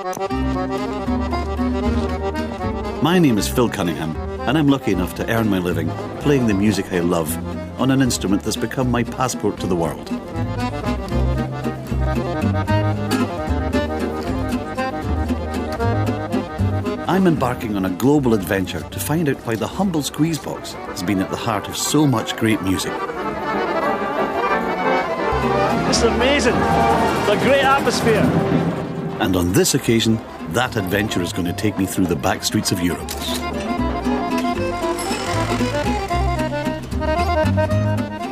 My name is Phil Cunningham, and I'm lucky enough to earn my living playing the music I love on an instrument that's become my passport to the world. I'm embarking on a global adventure to find out why the humble squeeze box has been at the heart of so much great music. This is amazing. It's a great atmosphere. And on this occasion, that adventure is going to take me through the back streets of Europe.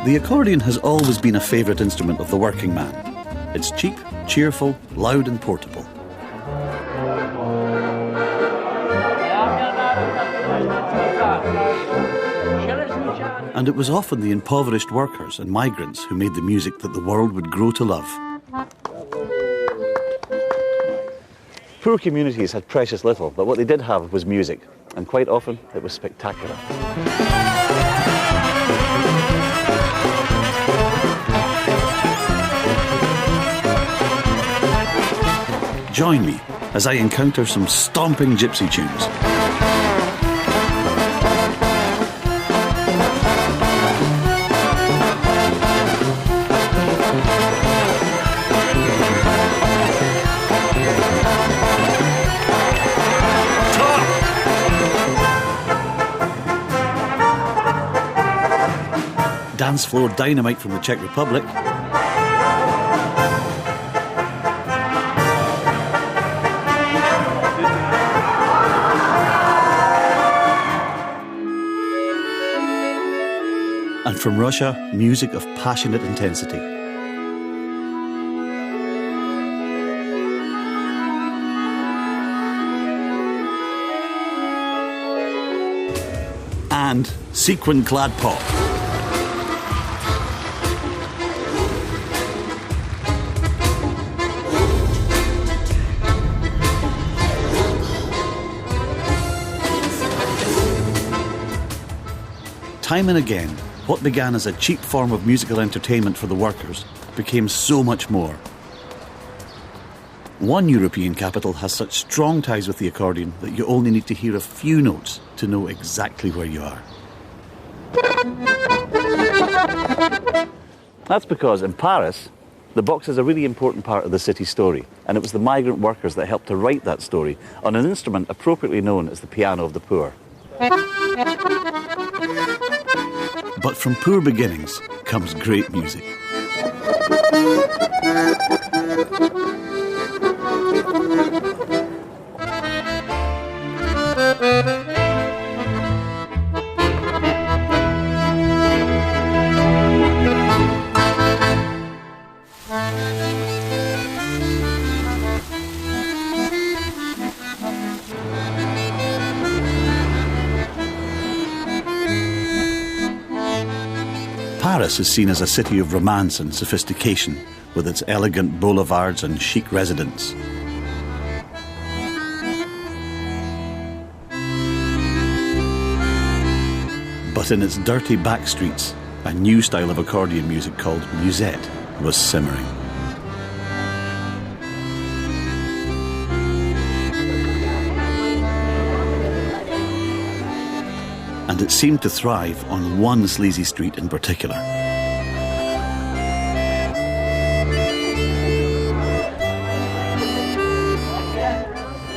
The accordion has always been a favourite instrument of the working man. It's cheap, cheerful, loud and portable. And it was often the impoverished workers and migrants who made the music that the world would grow to love. Poor communities had precious little, but what they did have was music, and quite often it was spectacular. Join me as I encounter some stomping gypsy tunes. Dance floor dynamite from the Czech Republic. And from Russia, music of passionate intensity. And sequin-clad pop. Time and again, what began as a cheap form of musical entertainment for the workers became so much more. One European capital has such strong ties with the accordion that you only need to hear a few notes to know exactly where you are. That's because in Paris, the box is a really important part of the city's story, and it was the migrant workers that helped to write that story on an instrument appropriately known as the piano of the poor. But from poor beginnings comes great music. Paris is seen as a city of romance and sophistication, with its elegant boulevards and chic residents. But in its dirty back streets, a new style of accordion music called musette was simmering. And it seemed to thrive on one sleazy street in particular.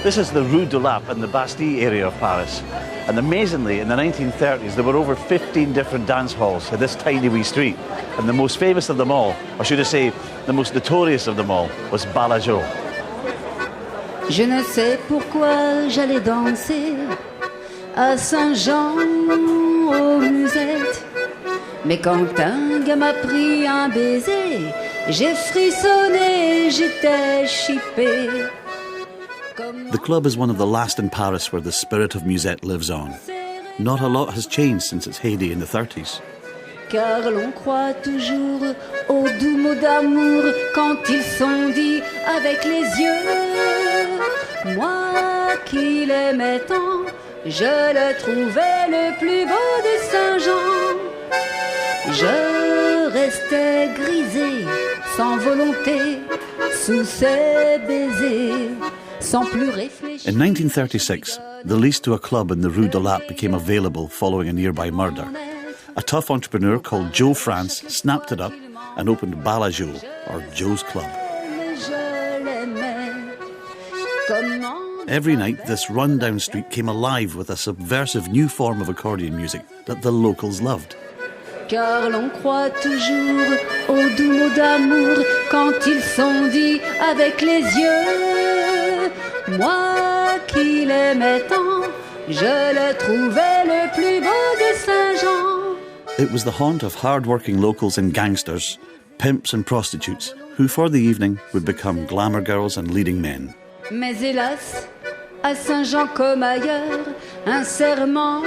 This is the Rue de Lappe in the Bastille area of Paris. And amazingly, in the 1930s, there were over 15 different dance halls in this tiny wee street. And the most famous of them all, or should I say, the most notorious of them all, was Balajo. Je ne sais pourquoi j'allais danser à Saint-Jean aux musettes. Mais quand un gars m'a pris un baiser, j'ai frissonné, j'étais chippée. The club is one of the last in Paris where the spirit of musette lives on. Not a lot has changed since its heyday in the 30s. Car l'on croit toujours aux doux mots d'amour quand ils sont dits avec les yeux. Moi qui l'aimais tant, je le trouvais le plus beau des Saint-Jean. Je restais grisée, sans volonté, sous ses baisers, sans plus réfléchir. In 1936, the lease to a club in the Rue de Lappe became available following a nearby murder. A tough entrepreneur called Joe France snapped it up and opened Balajo, or Joe's Club. Every night, this rundown street came alive with a subversive new form of accordion music that the locals loved. Car l'on croit toujours aux doux mots d'amour quand ils sont dits avec les yeux. Moi qui l'aimais tant, je le trouvais le plus beau de Saint-Jean. It was the haunt of hard-working locals and gangsters, pimps and prostitutes, who for the evening would become glamour girls and leading men. Mais hélas, à Saint-Jean comme ailleurs, un serment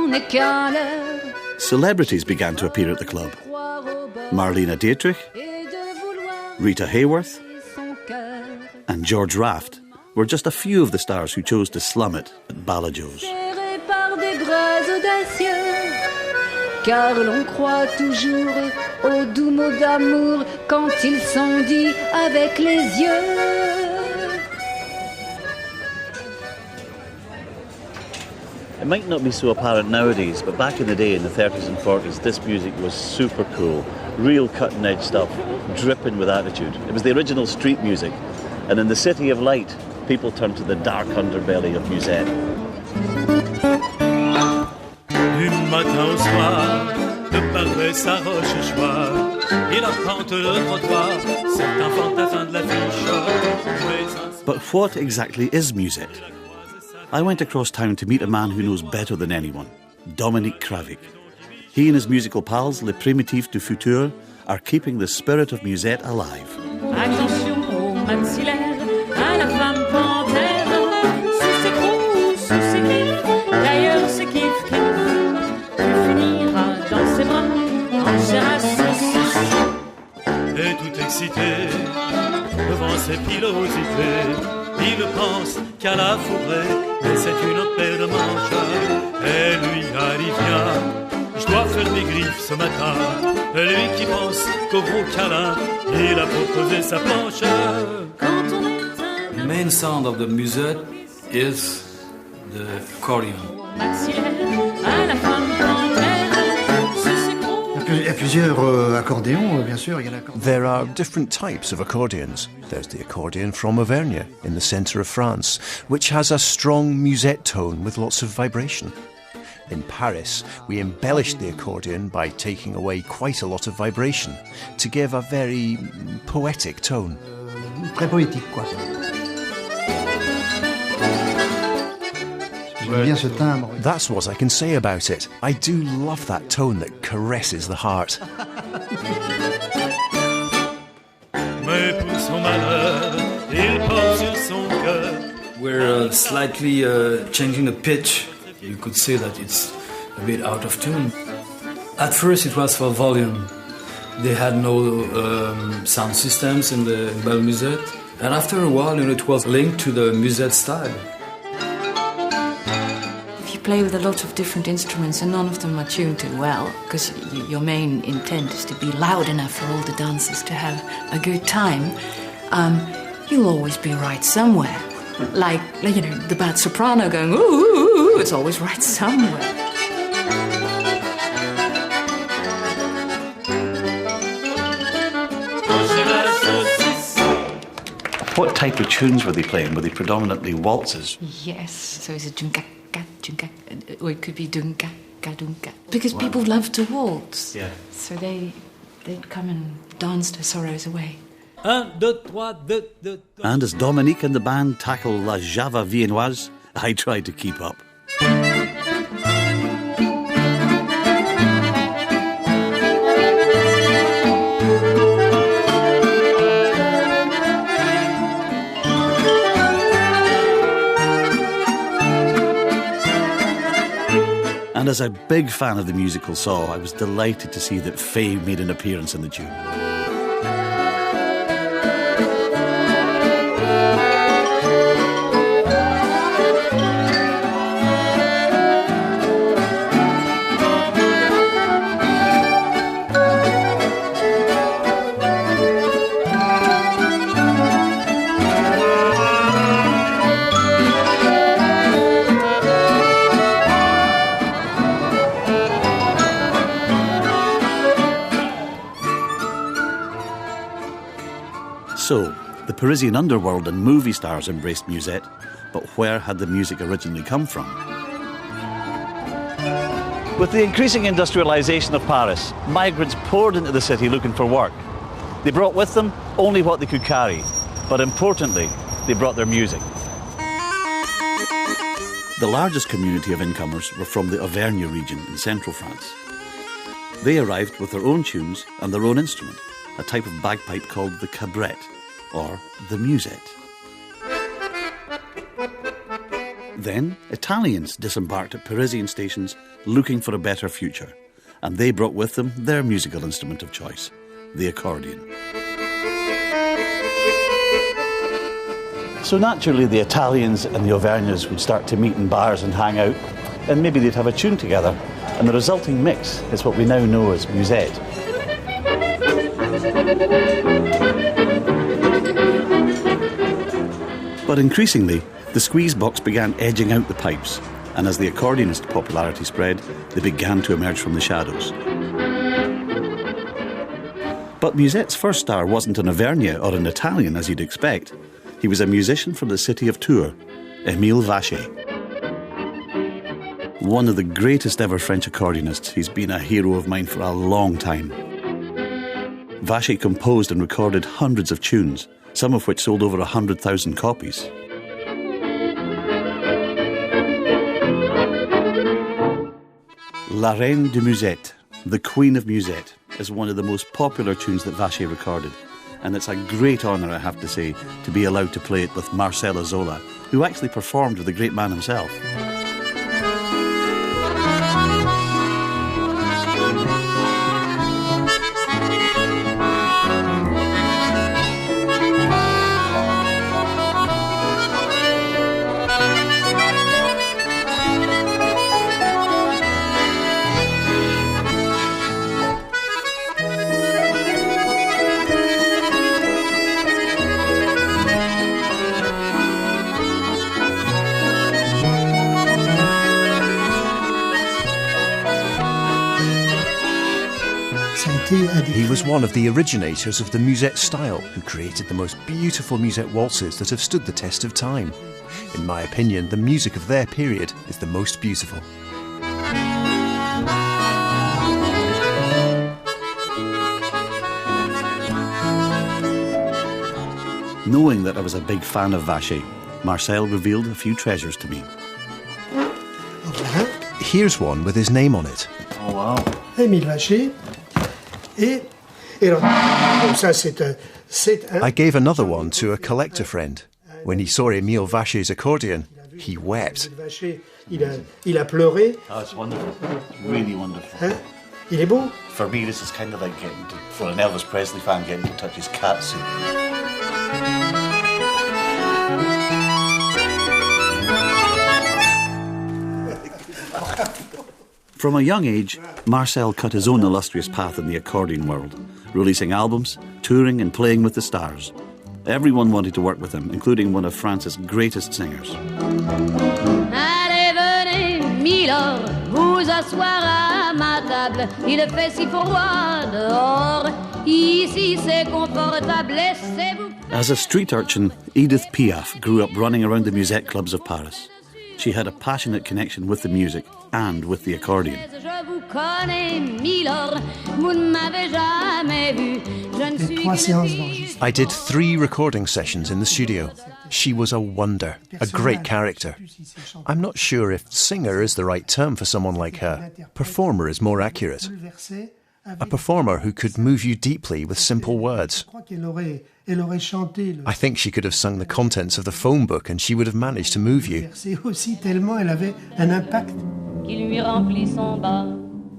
n'est qu'un leurre. Celebrities began to appear at the club. Marlene Dietrich, Rita Hayworth, and George Raft were just a few of the stars who chose to slum it at Balajo's. Par des bras audacieux, car l'on croit toujours aux doux mots d'amour quand ils sont dits avec les yeux. It might not be so apparent nowadays, but back in the day, in the 30s and 40s, this music was super cool. Real cutting-edge stuff, dripping with attitude. It was the original street music. And in the City of Light, people turned to the dark underbelly of musette. Du matin au soir, de Paris s'arroche joie. Il arpente le trottoir, certains fantassins de la fiche. But what exactly is musette? I went across town to meet a man who knows better than anyone, Dominique Kravik. He and his musical pals, Les Primitifs du Futur, are keeping the spirit of musette alive. Attention au maxillaire, à la femme panthère, sous ses crocs, sous ses griffes, d'ailleurs c'est kiff-kiff, tu finiras dans ses bras, en chair à saucisse. Et tout excité, devant ses pilosités, il ne pense qu'à la fourrée, mais c'est une paire de manches. Et lui a dit viens, je dois faire des griffes ce matin. Et lui qui pense qu'au gros câlin, il a proposé sa planche. The main sound of the musette is the accordion. Il y a plusieurs accordéons, bien sûr. There are different types of accordions. There's the accordion from Auvergne in the centre of France, which has a strong musette tone with lots of vibration. In Paris, we embellished the accordion by taking away quite a lot of vibration to give a very poetic tone. Très poétique, quoi. J'aime bien ce timbre. That's what I can say about it. I do love that tone that caresses the heart. Mais pour son malheur, il porte sur son cœur. We're slightly changing the pitch. You could say that it's a bit out of tune. At first it was for volume. They had no sound systems in the belle musette. And after a while, it was linked to the musette style. Play with a lot of different instruments and none of them are tuned too well because your main intent is to be loud enough for all the dancers to have a good time. You'll always be right somewhere. Like, the bad soprano going, ooh, ooh, ooh, it's always right somewhere. What type of tunes were they playing? Were they predominantly waltzes? Yes, so is it dunka, or it could be dunka, dunka. Because people love to waltz. Yeah. So they'd come and dance their sorrows away. 1, 2, 3, 2, 2. And as Dominique and the band tackle La Java Viennoise, I tried to keep up. And as a big fan of the musical Saw, I was delighted to see that Faye made an appearance in the tune. The Parisian underworld and movie stars embraced musette, but where had the music originally come from? With the increasing industrialisation of Paris, migrants poured into the city looking for work. They brought with them only what they could carry, but importantly, they brought their music. The largest community of incomers were from the Auvergne region in central France. They arrived with their own tunes and their own instrument, a type of bagpipe called the cabrette, or the musette. Then, Italians disembarked at Parisian stations looking for a better future, and they brought with them their musical instrument of choice, the accordion. So naturally the Italians and the Auvergnats would start to meet in bars and hang out, and maybe they'd have a tune together, and the resulting mix is what we now know as musette. But increasingly, the squeeze box began edging out the pipes, and as the accordionist popularity spread, they began to emerge from the shadows. But musette's first star wasn't an Auvergnat or an Italian, as you'd expect. He was a musician from the city of Tours, Émile Vacher. One of the greatest ever French accordionists, he's been a hero of mine for a long time. Vacher composed and recorded hundreds of tunes, some of which sold over 100,000 copies. La Reine de Musette, the Queen of Musette, is one of the most popular tunes that Vacher recorded, and it's a great honour, I have to say, to be allowed to play it with Marcel Azola, who actually performed with the great man himself. He was one of the originators of the musette style, who created the most beautiful musette waltzes that have stood the test of time. In my opinion, the music of their period is the most beautiful. Knowing that I was a big fan of Vacher, Marcel revealed a few treasures to me. Here's one with his name on it. Oh, wow. Émile Vacher. I gave another one to a collector friend. When he saw Émile Vacher's accordion, he wept. Il a pleuré. Oh, it's wonderful. It's really wonderful. Hein? Il est beau. For me, this is kind of like for an Elvis Presley fan, getting to touch his cat suit. From a young age, Marcel cut his own illustrious path in the accordion world, releasing albums, touring and playing with the stars. Everyone wanted to work with him, including one of France's greatest singers. Allez, venez, milord, vous asseoir à ma table. Il fait si froid dehors, ici c'est confortable, laissez-vous. As a street urchin, Edith Piaf grew up running around the musette clubs of Paris. She had a passionate connection with the music and with the accordion. Je vous connais, milord, vous ne m'avez jamais vu. Je ne suis qu'une I did 3 recording sessions in the studio. She was a wonder, a great character. I'm not sure if singer is the right term for someone like her. Performer is more accurate. A performer who could move you deeply with simple words. I think she could have sung the contents of the phone book and she would have managed to move you.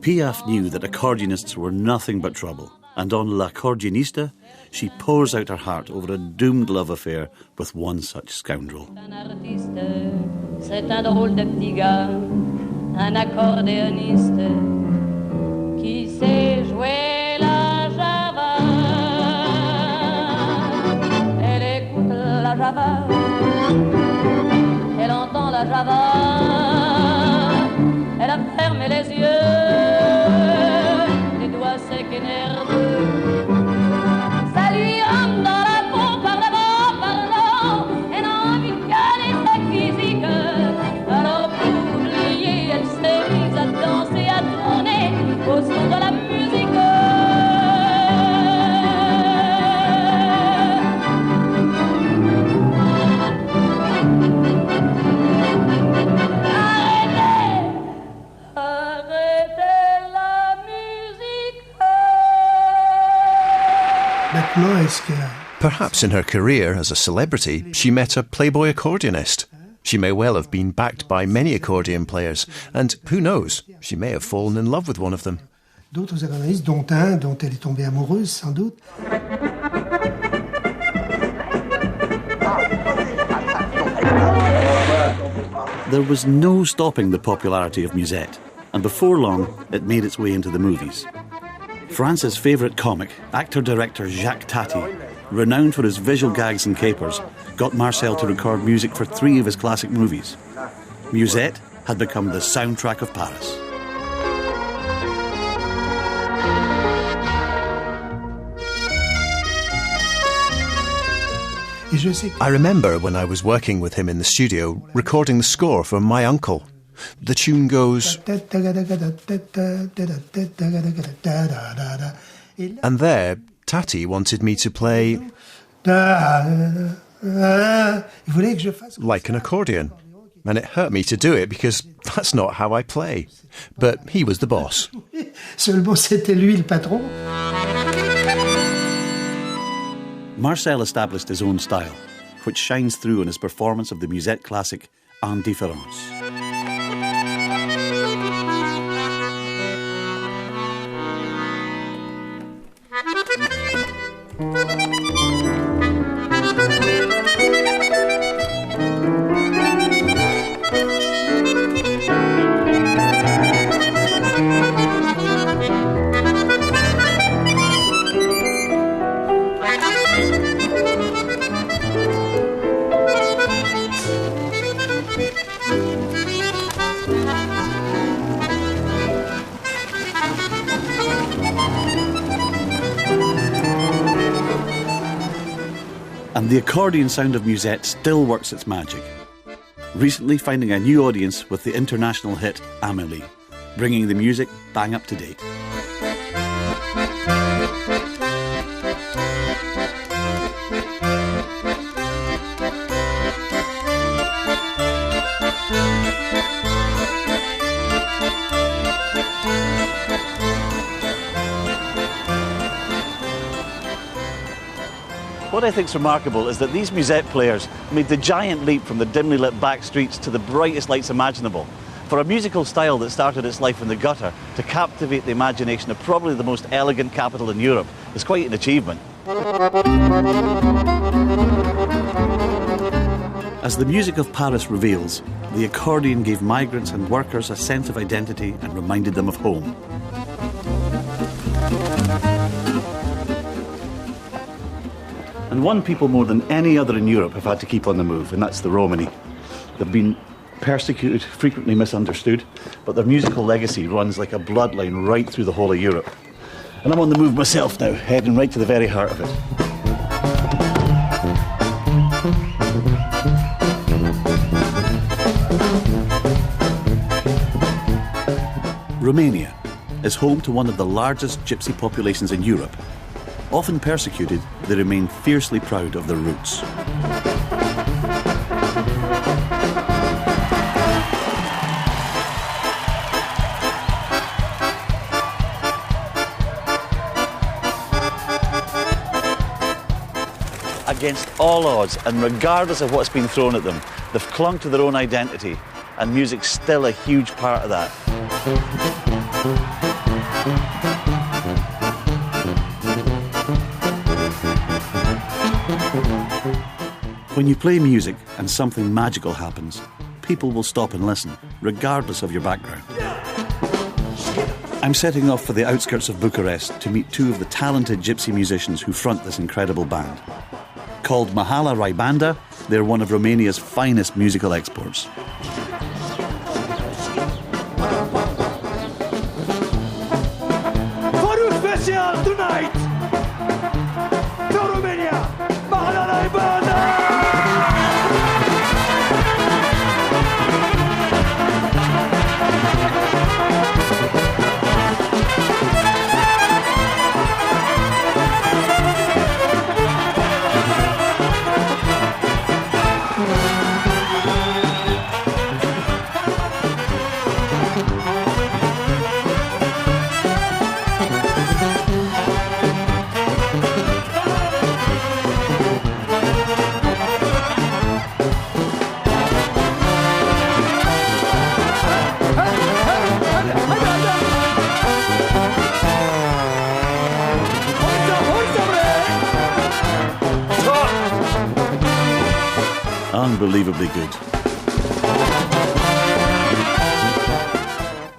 Piaf knew that accordionists were nothing but trouble, and on L'Accordionista, she pours out her heart over a doomed love affair with one such scoundrel. C'est un drôle de petit gars, un accordéoniste qui sait jouer la java. Elle écoute la java, elle entend la java, elle a fermé les yeux, les doigts secs et nerveux. Ça lui rentre dans la peau par la bas. parce que... Perhaps in her career as a celebrity, she met a Playboy accordionist. She may well have been backed by many accordion players, and who knows, she may have fallen in love with one of them. D'autres accordéonistes, dont un dont elle est tombée amoureuse, sans doute. There was no stopping the popularity of musette, and before long, it made its way into the movies. France's favourite comic, actor-director Jacques Tati, renowned for his visual gags and capers, got Marcel to record music for 3 of his classic movies. Musette had become the soundtrack of Paris. I remember when I was working with him in the studio, recording the score for My Uncle. The tune goes... And there, Tati wanted me to play... like an accordion. And it hurt me to do it because that's not how I play. But he was the boss. Seulement c'était lui le patron. Marcel established his own style, which shines through in his performance of the musette classic Indifférence. And the accordion sound of musette still works its magic. Recently finding a new audience with the international hit Amélie, bringing the music bang up to date. What I think is remarkable is that these musette players made the giant leap from the dimly lit back streets to the brightest lights imaginable. For a musical style that started its life in the gutter, to captivate the imagination of probably the most elegant capital in Europe is quite an achievement. As the music of Paris reveals, the accordion gave migrants and workers a sense of identity and reminded them of home. And one people more than any other in Europe have had to keep on the move, and that's the Romani. They've been persecuted, frequently misunderstood, but their musical legacy runs like a bloodline right through the whole of Europe. And I'm on the move myself now, heading right to the very heart of it. Romania is home to one of the largest gypsy populations in Europe. Often persecuted, they remain fiercely proud of their roots. Against all odds, and regardless of what's been thrown at them, they've clung to their own identity, and music's still a huge part of that. When you play music and something magical happens, people will stop and listen, regardless of your background. I'm setting off for the outskirts of Bucharest to meet 2 of the talented gypsy musicians who front this incredible band. Called Mahala Raibanda, they're one of Romania's finest musical exports. For you special tonight, for Romania, Mahala Raibanda! unbelievably good.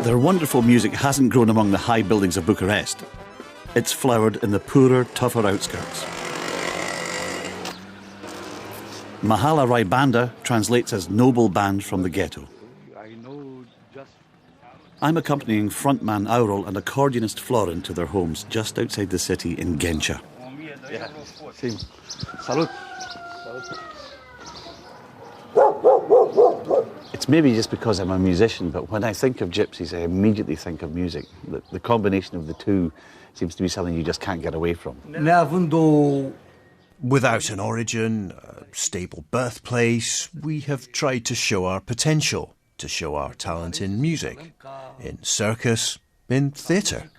Their wonderful music hasn't grown among the high buildings of Bucharest. It's flowered in the poorer, tougher outskirts. Mahala Rai Banda translates as noble band from the ghetto. I'm accompanying frontman Aurel and accordionist Florin to their homes just outside the city in Ghencea. Yeah, same. Salut. It's maybe just because I'm a musician, but when I think of gypsies, I immediately think of music. The combination of the two seems to be something you just can't get away from. Without an origin, a stable birthplace, we have tried to show our potential, to show our talent in music, in circus, in theatre.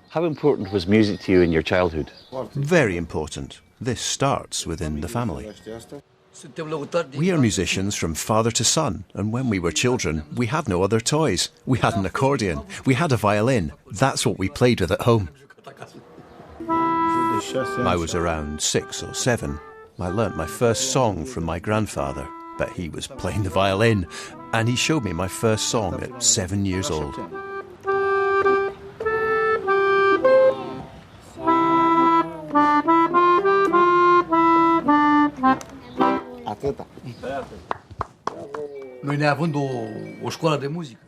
How important was music to you in your childhood? Very important. This starts within the family. We are musicians from father to son, and when we were children, we had no other toys. We had an accordion, we had a violin. That's what we played with at home. I was around 6 or 7. I learnt my first song from my grandfather, but he was playing the violin, and he showed me my first song at 7 years old.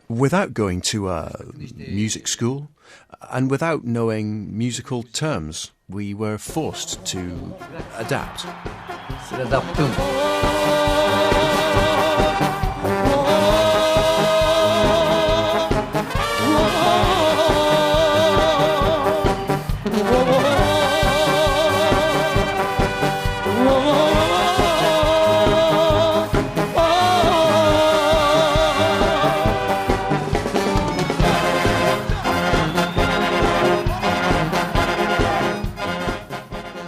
Without going to a music school and without knowing musical terms, we were forced to adapt.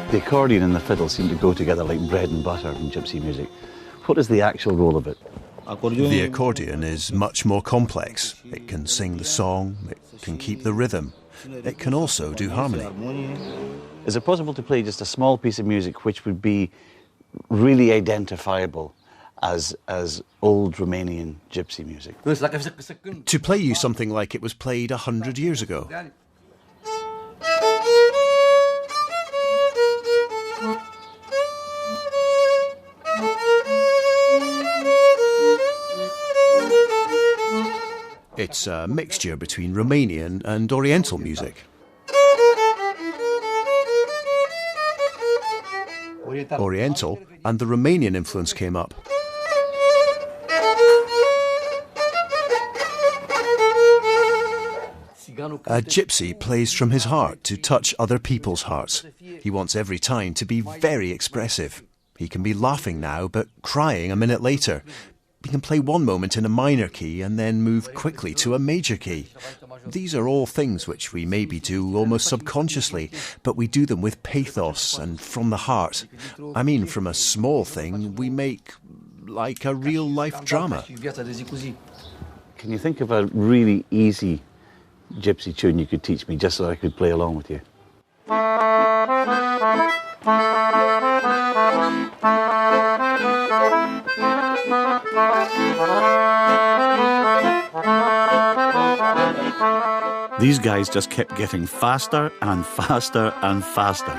The accordion and the fiddle seem to go together like bread and butter in gypsy music. What is the actual role of it? The accordion is much more complex. It can sing the song, it can keep the rhythm, it can also do harmony. Is it possible to play just a small piece of music which would be really identifiable as old Romanian gypsy music? To play you something like it was played 100 years ago. It's a mixture between Romanian and Oriental music. Oriental and the Romanian influence came up. A gypsy plays from his heart to touch other people's hearts. He wants every time to be very expressive. He can be laughing now, but crying a minute later. He can play one moment in a minor key and then move quickly to a major key. These are all things which we maybe do almost subconsciously, but we do them with pathos and from the heart. I mean, from a small thing, we make like a real-life drama. Can you think of a really easy gypsy tune you could teach me, just so I could play along with you? These guys just kept getting faster and faster and faster.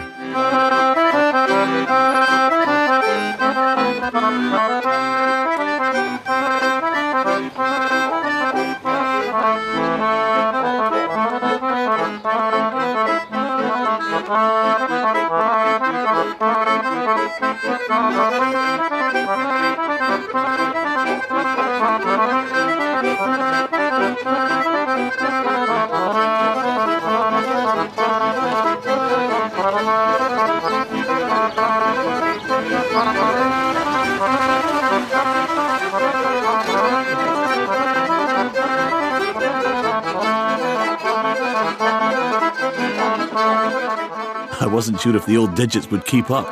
I wasn't sure if the old digits would keep up.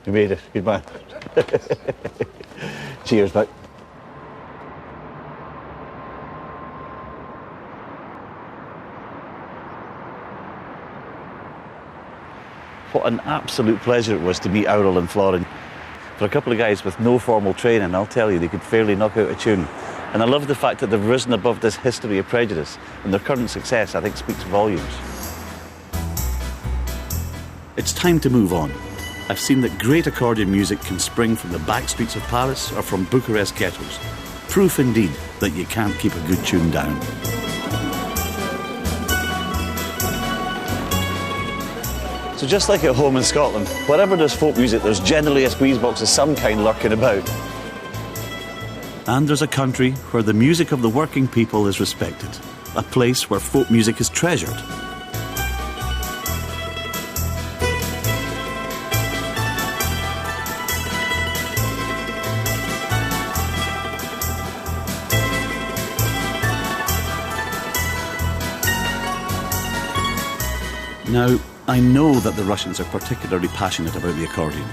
You made it. Good man. Cheers, mate. What an absolute pleasure it was to meet Aurel and Florin. For a couple of guys with no formal training, I'll tell you, they could fairly knock out a tune. And I love the fact that they've risen above this history of prejudice, and their current success, I think, speaks volumes. It's time to move on. I've seen that great accordion music can spring from the back streets of Paris or from Bucharest ghettos. Proof indeed that you can't keep a good tune down. So just like at home in Scotland, wherever there's folk music, there's generally a squeeze box of some kind lurking about. And there's a country where the music of the working people is respected. A place where folk music is treasured. Now, I know that the Russians are particularly passionate about the accordion.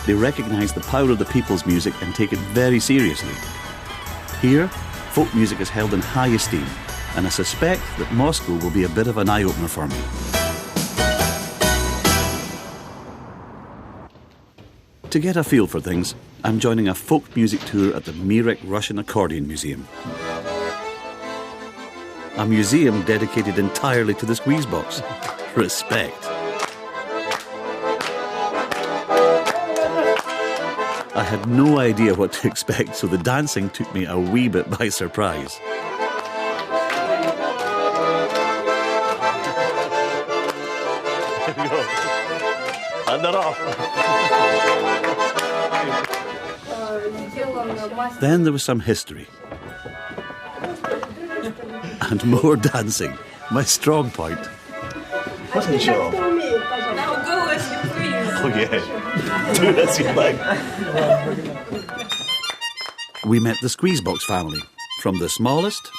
They recognise the power of the people's music and take it very seriously. Here, folk music is held in high esteem, and I suspect that Moscow will be a bit of an eye-opener for me. To get a feel for things, I'm joining a folk music tour at the Mirek Russian Accordion Museum. A museum dedicated entirely to the squeeze box. Respect. I had no idea what to expect, so the dancing took me a wee bit by surprise. Hand it off. Then there was some history. And more dancing, my strong point. Wasn't sure. Now go as you please. Oh yeah, do as you like. We met the Squeezebox family, from the smallest...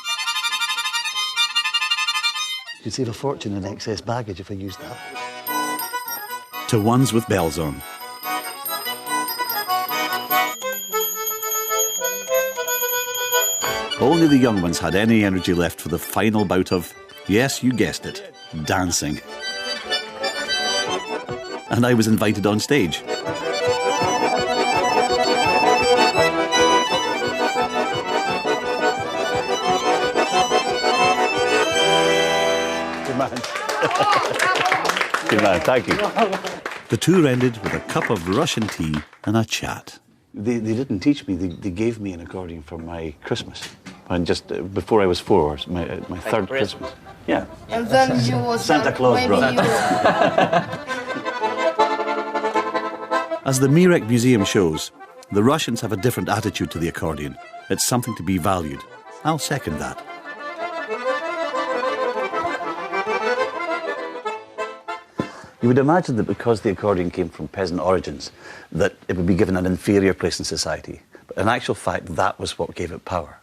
You'd save a fortune in excess baggage if I used that. ...to ones with bells on. Only the young ones had any energy left for the final bout of, yes, you guessed it, dancing. And I was invited on stage. Good man. Good man, thank you. The tour ended with a cup of Russian tea and a chat. They didn't teach me, they gave me an accordion for my Christmas. And just before I was 4, my third Christmas. Yeah. And then you was Santa Claus brought it. As the Mirek Museum shows, the Russians have a different attitude to the accordion. It's something to be valued. I'll second that. You would imagine that because the accordion came from peasant origins, that it would be given an inferior place in society. But in actual fact, that was what gave it power.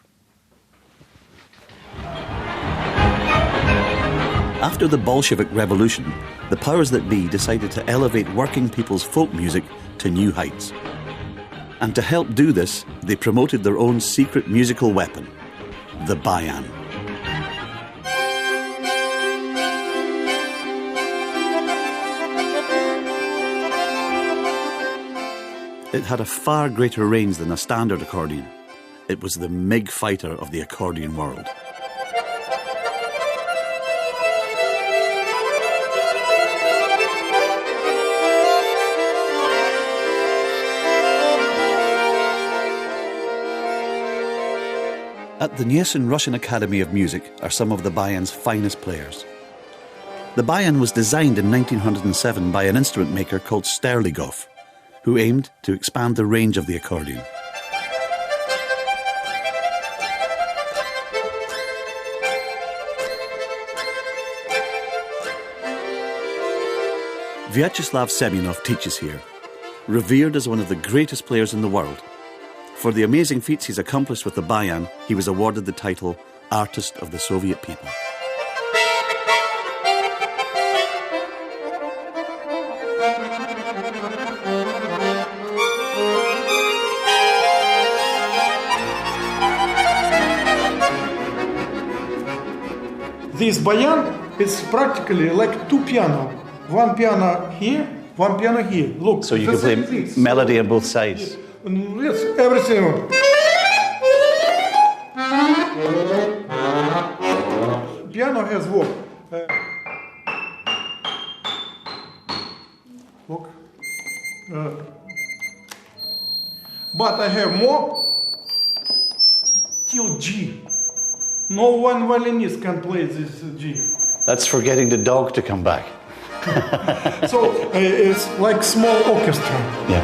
After the Bolshevik Revolution, the powers that be decided to elevate working people's folk music to new heights. And to help do this, they promoted their own secret musical weapon, the bayan. It had a far greater range than a standard accordion. It was the MiG fighter of the accordion world. At the Nyesyn Russian Academy of Music are some of the bayan's finest players. The bayan was designed in 1907 by an instrument maker called Sterligov, who aimed to expand the range of the accordion. Vyacheslav Semyonov teaches here, revered as one of the greatest players in the world. For the amazing feats he's accomplished with the bayan, he was awarded the title Artist of the Soviet People. This bayan is practically like two pianos. one piano here, one piano here. Look. So you can play melody on both sides. Yes, everything. Piano has work. Look. But I have more till G. No one violinist can play this G. That's for getting the dog to come back. So it's like small orchestra. Yeah.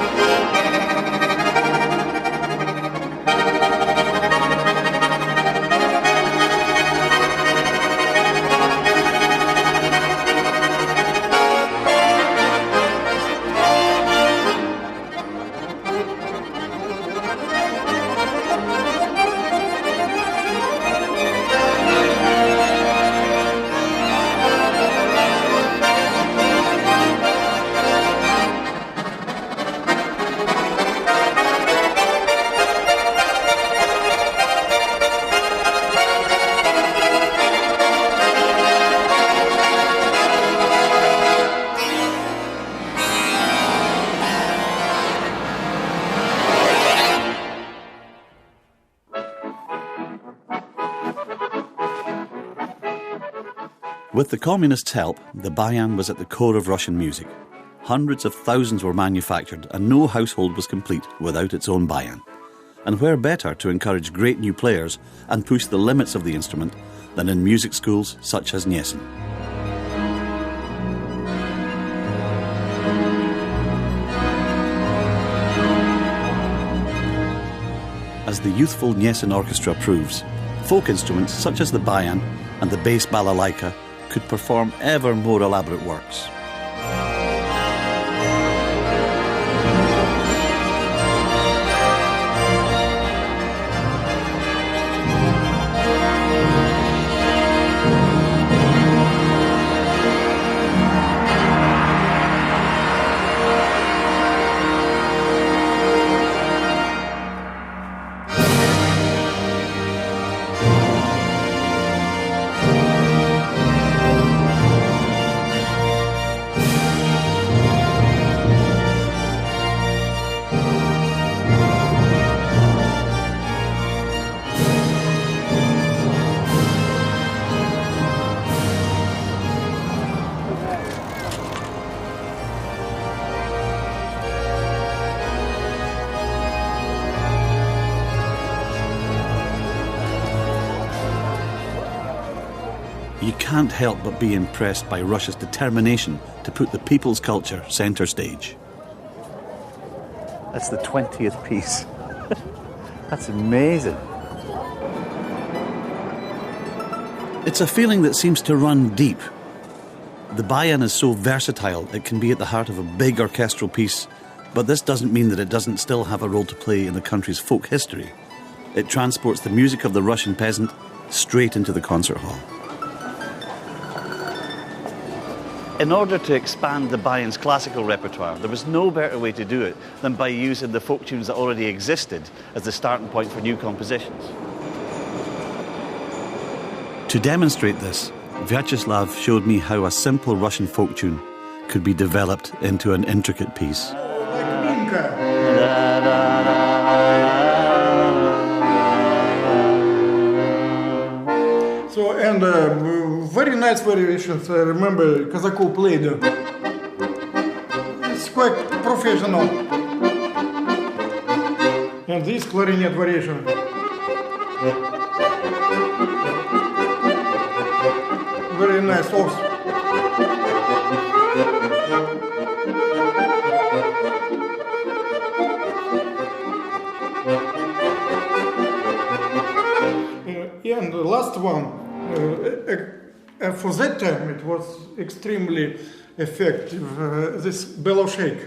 With the communists' help, the bayan was at the core of Russian music. Hundreds of thousands were manufactured, and no household was complete without its own bayan. And where better to encourage great new players and push the limits of the instrument than in music schools such as Gniesin. As the youthful Gniesin orchestra proves, folk instruments such as the bayan and the bass balalaika could perform ever more elaborate works. You can't help but be impressed by Russia's determination to put the people's culture centre stage. That's the 20th piece. That's amazing. It's a feeling that seems to run deep. The bayan is so versatile it can be at the heart of a big orchestral piece, but this doesn't mean that it doesn't still have a role to play in the country's folk history. It transports the music of the Russian peasant straight into the concert hall. In order to expand the bayan's classical repertoire, there was no better way to do it than by using the folk tunes that already existed as the starting point for new compositions. To demonstrate this, Vyacheslav showed me how a simple Russian folk tune could be developed into an intricate piece. So, and very nice variations. I remember Kazakov played. It's quite professional. And this clarinet variation. Very nice also. And the last one, for that time it was extremely effective, this bellow shake.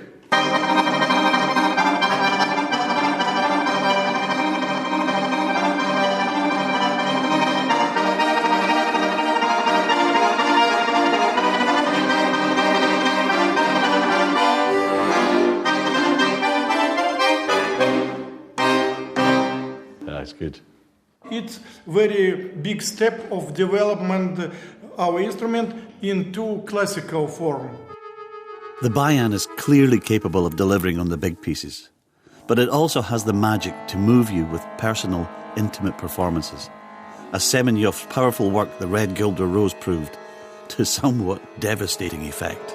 That's good. It's very big step of development our instrument into classical form. The bayan is clearly capable of delivering on the big pieces, but it also has the magic to move you with personal, intimate performances. As Semenyov's powerful work The Red Guelder Rose proved, to somewhat devastating effect.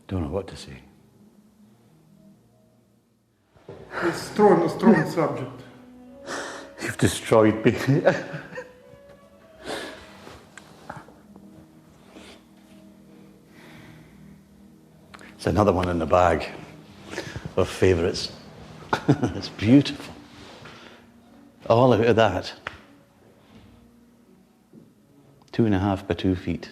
Don't know what to say. It's strong subject. You've destroyed me. It's another one in the bag of favourites. It's beautiful. All out of that. 2.5 by 2 feet.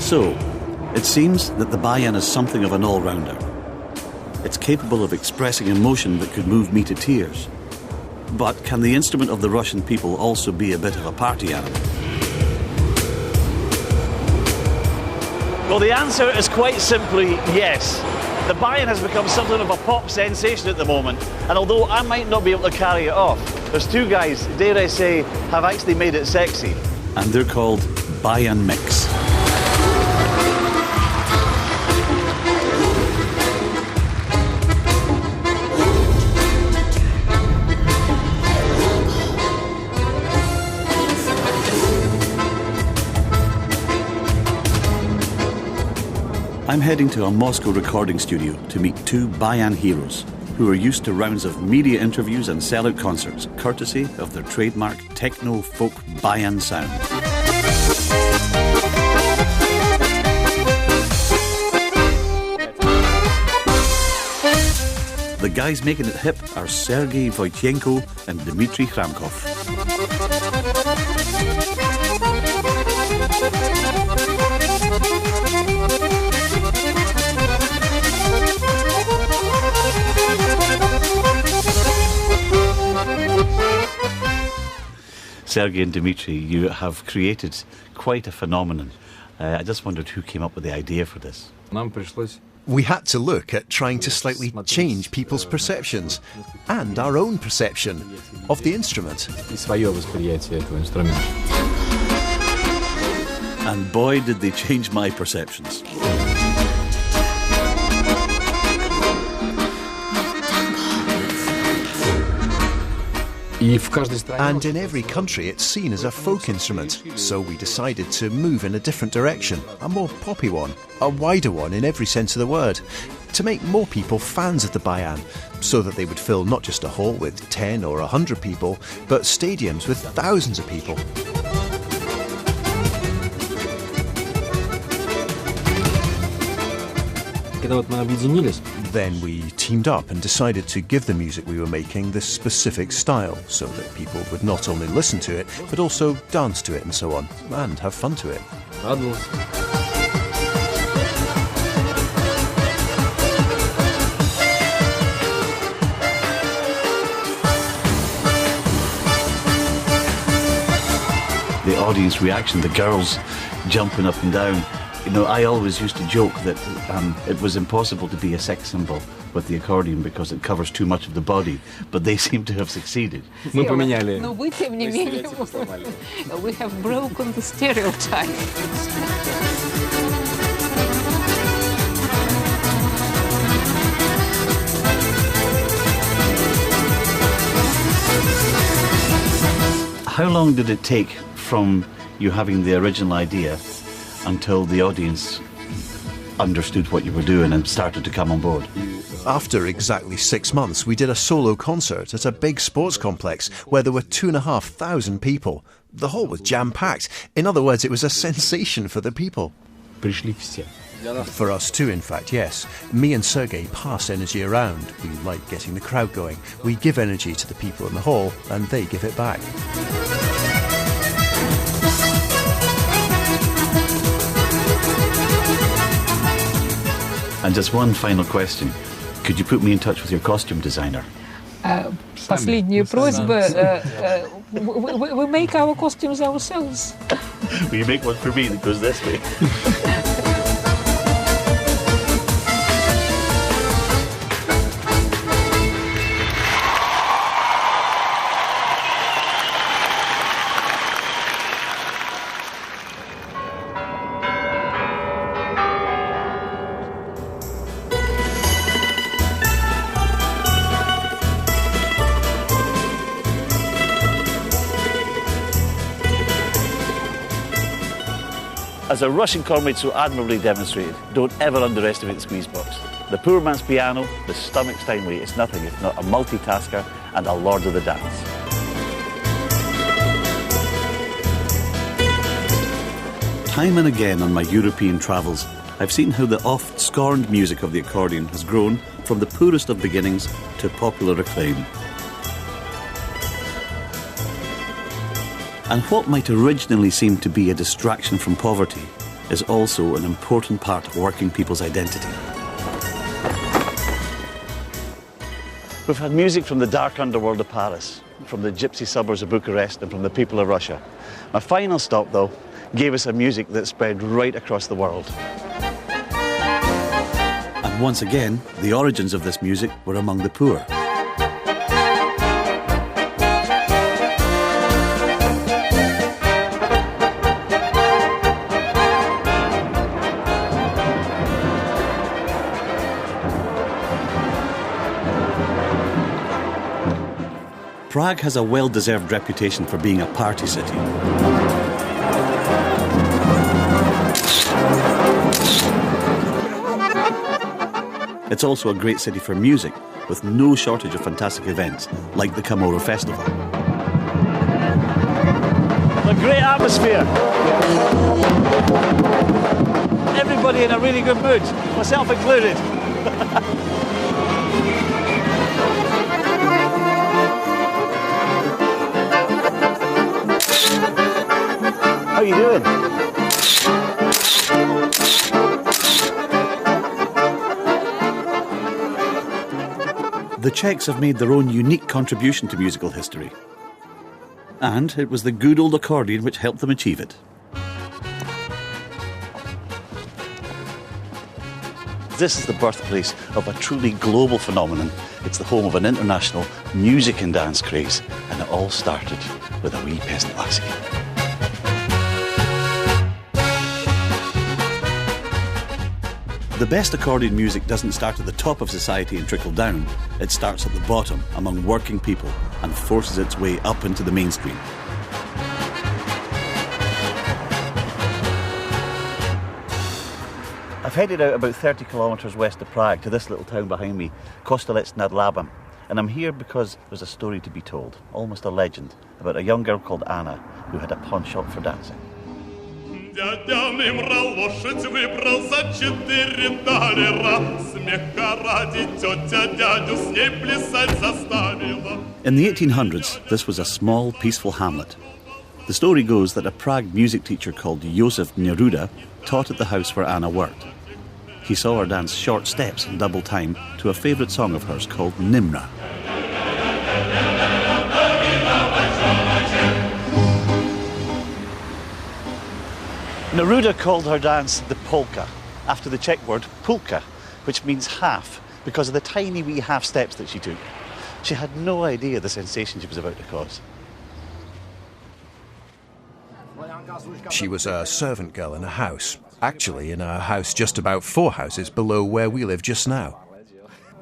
So, it seems that the bayan is something of an all-rounder. It's capable of expressing emotion that could move me to tears. But can the instrument of the Russian people also be a bit of a party animal? Well, the answer is quite simply yes. The bayan has become something of a pop sensation at the moment, and although I might not be able to carry it off, there's two guys, dare I say, have actually made it sexy. And they're called Bayan Mix. I'm heading to a Moscow recording studio to meet two bayan heroes who are used to rounds of media interviews and sellout concerts, courtesy of their trademark techno-folk bayan sound. The guys making it hip are Sergei Voityenko and Dmitry Khramkov. Sergei and Dmitry, you have created quite a phenomenon. I just wondered who came up with the idea for this. We had to look at trying to slightly change people's perceptions and our own perception of the instrument. And boy, did they change my perceptions. And in every country it's seen as a folk instrument, so we decided to move in a different direction, a more poppy one, a wider one in every sense of the word, to make more people fans of the bayan, so that they would fill not just a hall with 10 or 100 people, but stadiums with thousands of people. Then we teamed up and decided to give the music we were making this specific style, so that people would not only listen to it, but also dance to it and so on, and have fun to it. The audience reaction, the girls jumping up and down. You know, I always used to joke that it was impossible to be a sex symbol with the accordion because it covers too much of the body, but they seem to have succeeded. We have broken the stereotype. How long did it take from you having the original idea until the audience understood what you were doing and started to come on board? After exactly 6 months, we did a solo concert at a big sports complex where there were 2,500 people. The hall was jam-packed. In other words, it was a sensation for the people. For us too, in fact, yes. Me and Sergei pass energy around. We like getting the crowd going. We give energy to the people in the hall, and they give it back. And just one final question. Could you put me in touch with your costume designer? Последняя просьба. We make our costumes ourselves. Will you make one for me that goes this way? As our Russian comrade so admirably demonstrated, don't ever underestimate the squeeze box. The poor man's piano, the stomach Steinway, is nothing if not a multitasker and a lord of the dance. Time and again on my European travels, I've seen how the oft-scorned music of the accordion has grown from the poorest of beginnings to popular acclaim. And what might originally seem to be a distraction from poverty is also an important part of working people's identity. We've had music from the dark underworld of Paris, from the gypsy suburbs of Bucharest and from the people of Russia. My final stop, though, gave us a music that spread right across the world. And once again, the origins of this music were among the poor. Prague has a well-deserved reputation for being a party city. It's also a great city for music, with no shortage of fantastic events, like the Camorra Festival. A great atmosphere. Everybody in a really good mood, myself included. How are you doing? The Czechs have made their own unique contribution to musical history. And it was the good old accordion which helped them achieve it. This is the birthplace of a truly global phenomenon. It's the home of an international music and dance craze, and it all started with a wee peasant lassie. The best accordion music doesn't start at the top of society and trickle down. It starts at the bottom, among working people, and forces its way up into the mainstream. I've headed out about 30 kilometres west of Prague to this little town behind me, Kostelec nad Labem. And I'm here because there's a story to be told, almost a legend, about a young girl called Anna who had a pawn shop for dancing. Дядя мимра лошадь выбрал за 4 талера. Смеха ради тетя дядю с ней плясать заставила. In the 1800s, this was a small, peaceful hamlet. The story goes that a Prague music teacher called Josef Neruda taught at the house where Anna worked. He saw her dance short steps in double time to a favourite song of hers called Nimra. Neruda called her dance the polka, after the Czech word pulka, which means half, because of the tiny wee half steps that she took. She had no idea the sensation she was about to cause. She was a servant girl in a house. Actually, in a house just about 4 houses below where we live just now.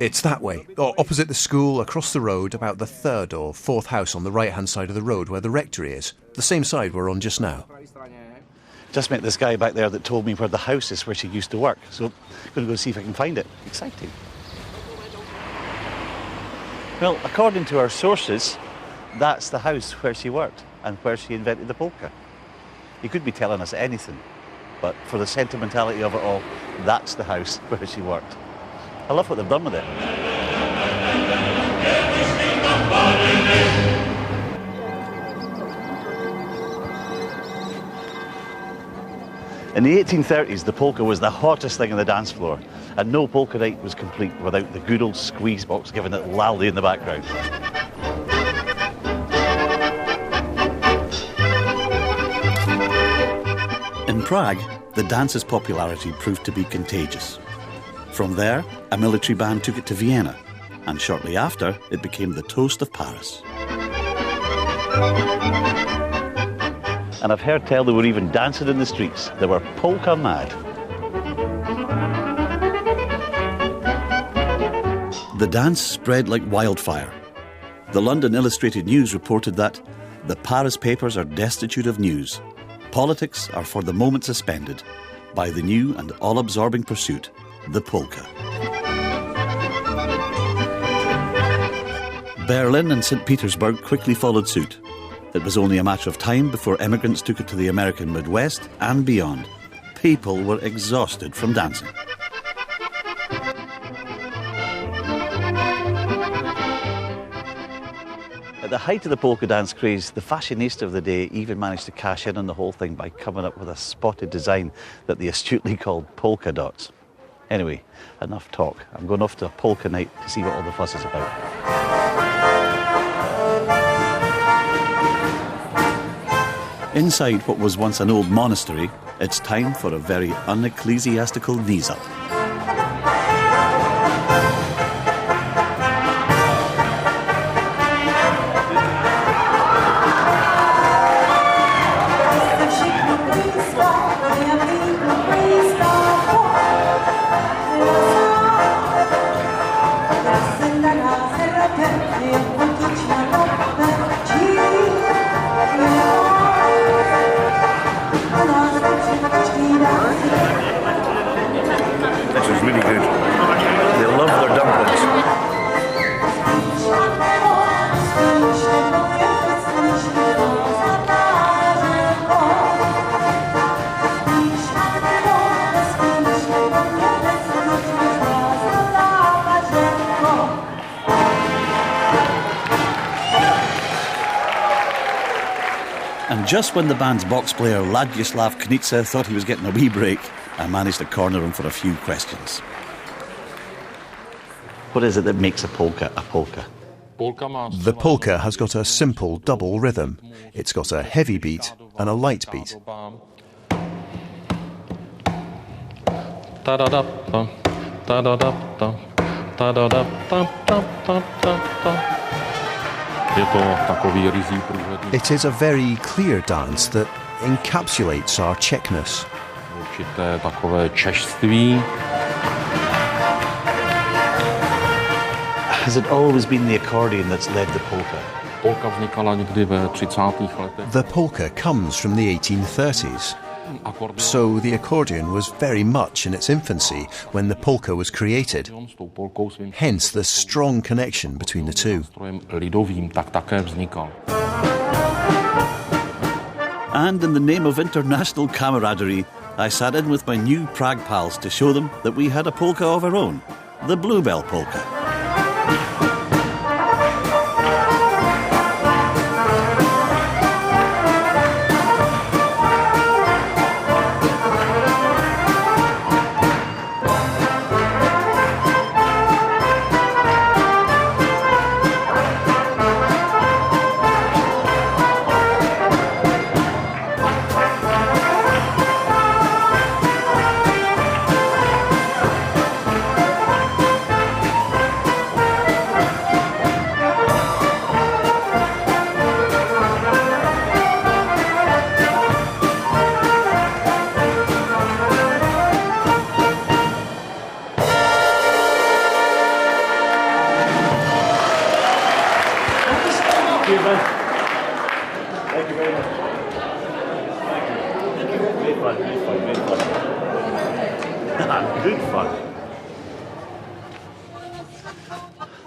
It's that way, or opposite the school, across the road, about the 3rd or 4th house on the right-hand side of the road where the rectory is, the same side we're on just now. Just met this guy back there that told me where the house is where she used to work, so I'm going to go see if I can find it. Exciting. Well, according to our sources, that's the house where she worked and where she invented the polka. He could be telling us anything, but for the sentimentality of it all, that's the house where she worked. I love what they've done with it. In the 1830s, the polka was the hottest thing on the dance floor, and no polka night was complete without the good old squeeze box giving it loudly in the background. In Prague, the dance's popularity proved to be contagious. From there, a military band took it to Vienna, and shortly after, it became the toast of Paris. And I've heard tell they were even dancing in the streets. They were polka mad. The dance spread like wildfire. The London Illustrated News reported that the Paris papers are destitute of news. Politics are for the moment suspended by the new and all-absorbing pursuit, the polka. Berlin and St. Petersburg quickly followed suit. It was only a matter of time before immigrants took it to the American Midwest and beyond. People were exhausted from dancing. At the height of the polka dance craze, the fashionista of the day even managed to cash in on the whole thing by coming up with a spotted design that they astutely called polka dots. Anyway, enough talk. I'm going off to a polka night to see what all the fuss is about. Inside what was once an old monastery, it's time for a very unecclesiastical knees-up. This is really good. They love their dumplings. And just when the band's box player Ladislav Knitsa thought he was getting a wee break, I managed to corner him for a few questions. What is it that makes a polka a polka? The polka has got a simple double rhythm. It's got a heavy beat and a light beat. It is a very clear dance that encapsulates our Czechness. Has it always been the accordion that's led the polka? The polka comes from the 1830s. So the accordion was very much in its infancy when the polka was created. Hence the strong connection between the two. And in the name of international camaraderie, I sat in with my new Prague pals to show them that we had a polka of our own, the Bluebell Polka. Thank you very much. Thank you. Great fun. Good fun.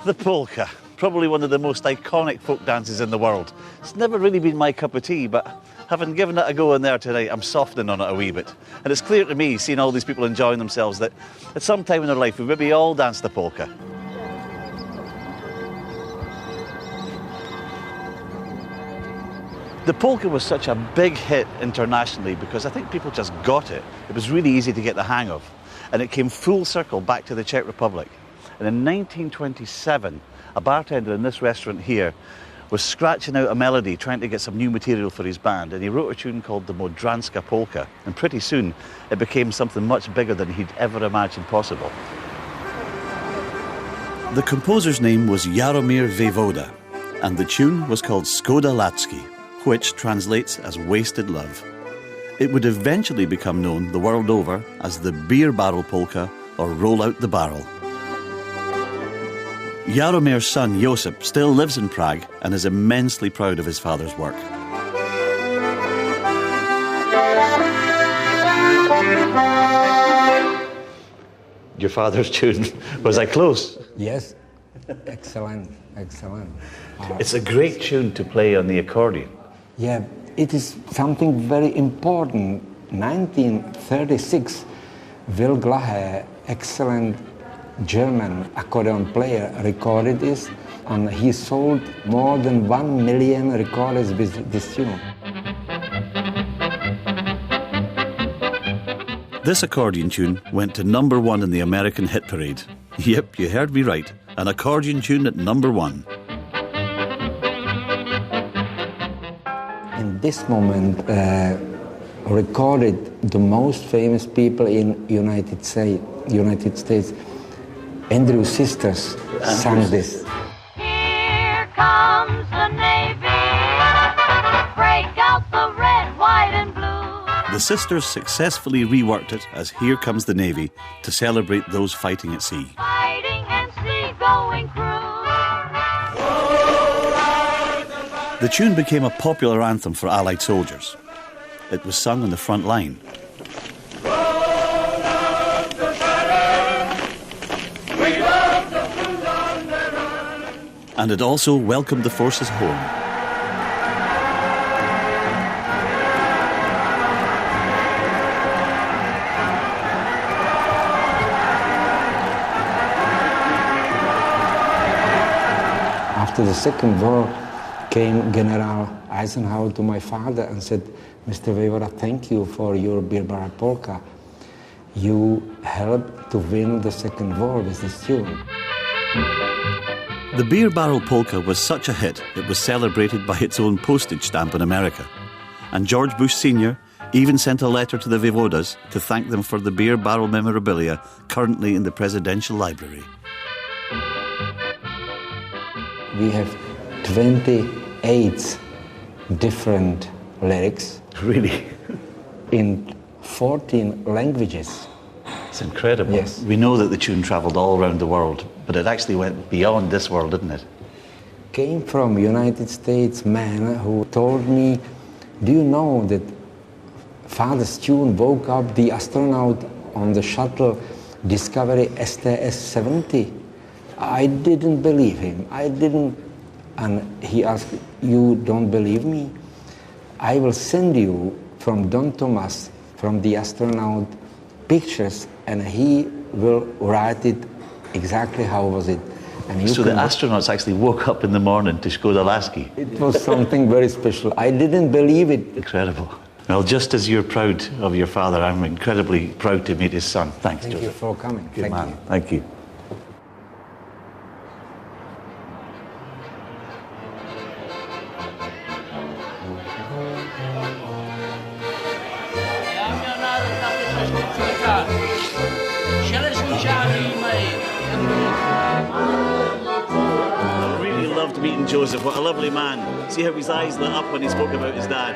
The polka, probably one of the most iconic folk dances in the world. It's never really been my cup of tea, but having given it a go in there tonight, I'm softening on it a wee bit. And it's clear to me, seeing all these people enjoying themselves, that at some time in their life, we've maybe all danced the polka. The polka was such a big hit internationally because I think people just got it. It was really easy to get the hang of. And it came full circle back to the Czech Republic. And in 1927, a bartender in this restaurant here was scratching out a melody, trying to get some new material for his band, and he wrote a tune called the Modranska Polka. And pretty soon, it became something much bigger than he'd ever imagined possible. The composer's name was Jaromír Vejvoda, and the tune was called Škoda Lásky, which translates as Wasted Love. It would eventually become known the world over as the Beer Barrel Polka or Roll Out the Barrel. Jaromir's son Josip still lives in Prague and is immensely proud of his father's work. Your father's tune, was I close? Yes, excellent. It's a great tune to play on the accordion. Yeah, it is something very important. 1936, Will Glahe, excellent German accordion player, recorded this, and he sold more than 1 million records with this tune. This accordion tune went to #1 in the American hit parade. Yep, you heard me right, an accordion tune at #1. In this moment, recorded the most famous people in United States. Andrew's sisters sang this. Here comes the Navy, break out the red, white and blue. The sisters successfully reworked it as Here Comes the Navy to celebrate those fighting at sea. Fighting and sea-going crew. The tune became a popular anthem for Allied soldiers. It was sung on the front line. And it also welcomed the forces home. After the Second War, came General Eisenhower to my father and said, Mr. Vejvoda, thank you for your Beer Barrel Polka. You helped to win the Second War with this tune. The Beer Barrel Polka was such a hit, it was celebrated by its own postage stamp in America. And George Bush Sr. even sent a letter to the Vejvodas to thank them for the beer barrel memorabilia currently in the Presidential Library. We have 28 different lyrics. Really? In 14 languages. It's incredible. Yes. We know that the tune travelled all around the world, but it actually went beyond this world, didn't it? Came from United States man who told me, do you know that Father's tune woke up the astronaut on the shuttle Discovery STS-70? I didn't believe him. And he asked, you don't believe me? I will send you from Don Thomas, from the astronaut, pictures, and he will write it exactly how was it. And so the astronauts actually woke up in the morning to go to Lasky. It was something very special. I didn't believe it. Incredible. Well, just as you're proud of your father, I'm incredibly proud to meet his son. Thanks, Thank Joseph. you for coming. Good man. Thank you. I really loved meeting Joseph. What a lovely man. See how his eyes lit up when he spoke about his dad.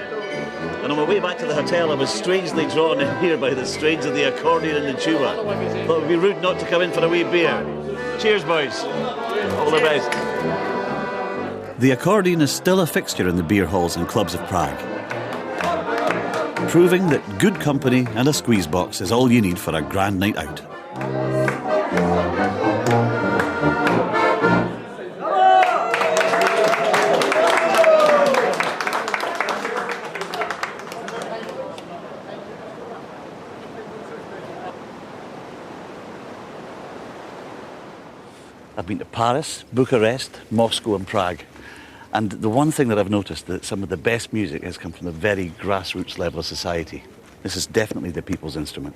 And on my way back to the hotel, I was strangely drawn in here by the strains of the accordion and the tuba. Thought it would be rude not to come in for a wee beer. Cheers, boys. All the best. The accordion is still a fixture in the beer halls and clubs of Prague, proving that good company and a squeeze box is all you need for a grand night out. I've been to Paris, Bucharest, Moscow and Prague. And the one thing that I've noticed that some of the best music has come from the very grassroots level of society. This is definitely the people's instrument.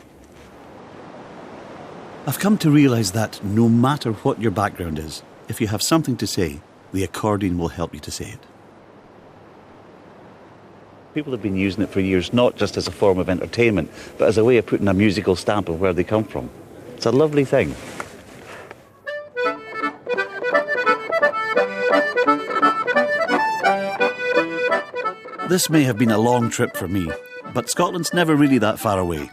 I've come to realise that no matter what your background is, if you have something to say, the accordion will help you to say it. People have been using it for years, not just as a form of entertainment, but as a way of putting a musical stamp of where they come from. It's a lovely thing. This may have been a long trip for me, but Scotland's never really that far away.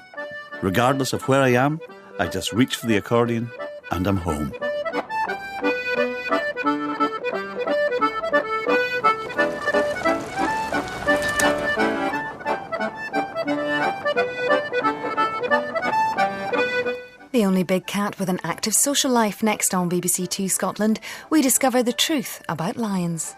Regardless of where I am, I just reach for the accordion and I'm home. The only big cat with an active social life. Next on BBC Two Scotland, we discover the truth about lions.